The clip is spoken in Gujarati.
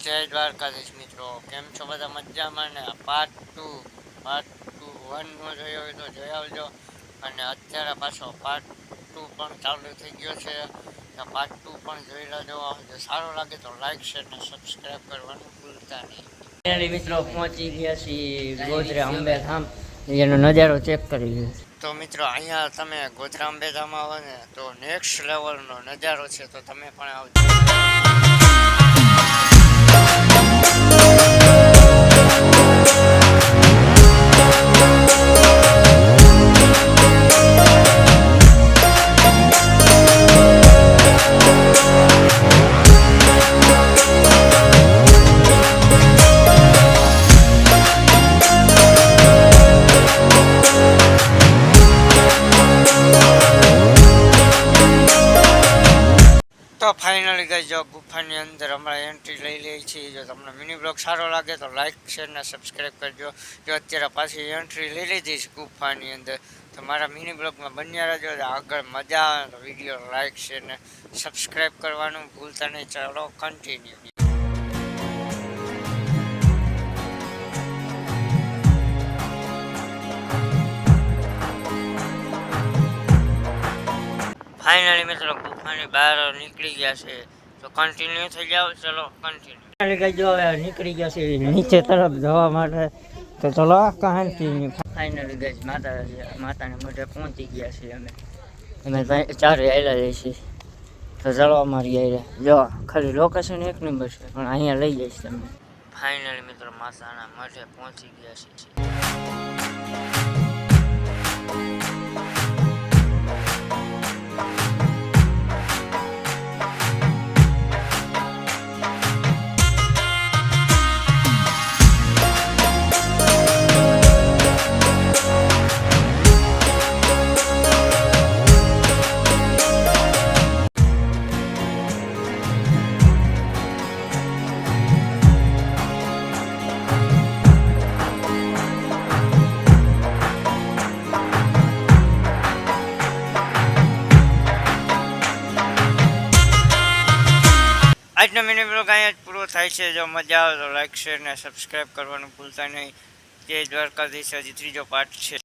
જય દ્વારકાધીશ મિત્રો, કેમ છો બધા મજામાં ને? પાર્ટ ટુ 1 જોયો હોય તો જોઈ આવજો. અને અત્યારે પાછો પાર્ટ 2 પણ ચાલુ થઈ ગયો છે. પાર્ટ 2 પણ જોઈ લેજો. જો સારો લાગે તો લાઈક શેર ને સબસ્ક્રાઈબ કરવાનું ભૂલતા નહીં. મિત્રો પહોંચી ગયા છીએ ગોધરા અંબે ધામ, એનો નજારો ચેક કરી લ્યો. તો મિત્રો અહીંયા તમે ગોધરા અંબે ધામ આવો ને તો નેક્સ્ટ લેવલનો નજારો છે, તો તમે પણ આવજો. તો ફાઇનલી ગાઈસ જો ગુફાની અંદર હમણાં એન્ટ્રી લઈ લઈએ છીએ. જો તમને મિની બ્લોગ સારો લાગે તો લાઈક શેર ને સબસ્ક્રાઈબ કરજો. જો અત્યારે પાછી એન્ટ્રી લઈ લીધી છે ગુફાની અંદર, તો મારા મિની બ્લોગમાં બન્યા રહેજો. આગળ મજા આવે તો વિડીયો લાઈક શેર ને સબસ્ક્રાઈબ કરવાનું ભૂલતા નહીં. ચાલો કન્ટિન્યુ. ફાઇનલી મિત્રો ગુફાની બહાર નીકળી ગયા છે, તો કન્ટિન્યુ થઈ જાવ. ચલો કન્ટિન્યુ. જો હવે નીકળી ગયા છે નીચે તરફ જવા માટે, તો ચલો કન્ટિન્યુ. ફાઇનલી ગઈ માતાને મોઢે પહોંચી ગયા છીએ અમે ચારે આવેલા જઈએ છીએ. તો ચલો અમારી આરે જો ખાલી લોકેશન એક નંબર છે, પણ અહીંયા લઈ જઈશ તમને. ફાઇનલી મિત્રો માતાના મોઢે પહોંચી ગયા છીએ. આજનો મિની બ્લોગ અહીંયા જ પૂરો થાય છે. જો મજા આવે તો લાઈક શેર ને સબસ્ક્રાઈબ કરવાનું ભૂલતા નહીં. જય દ્વારકાધીશ. હજી ત્રીજો પાર્ટ છે.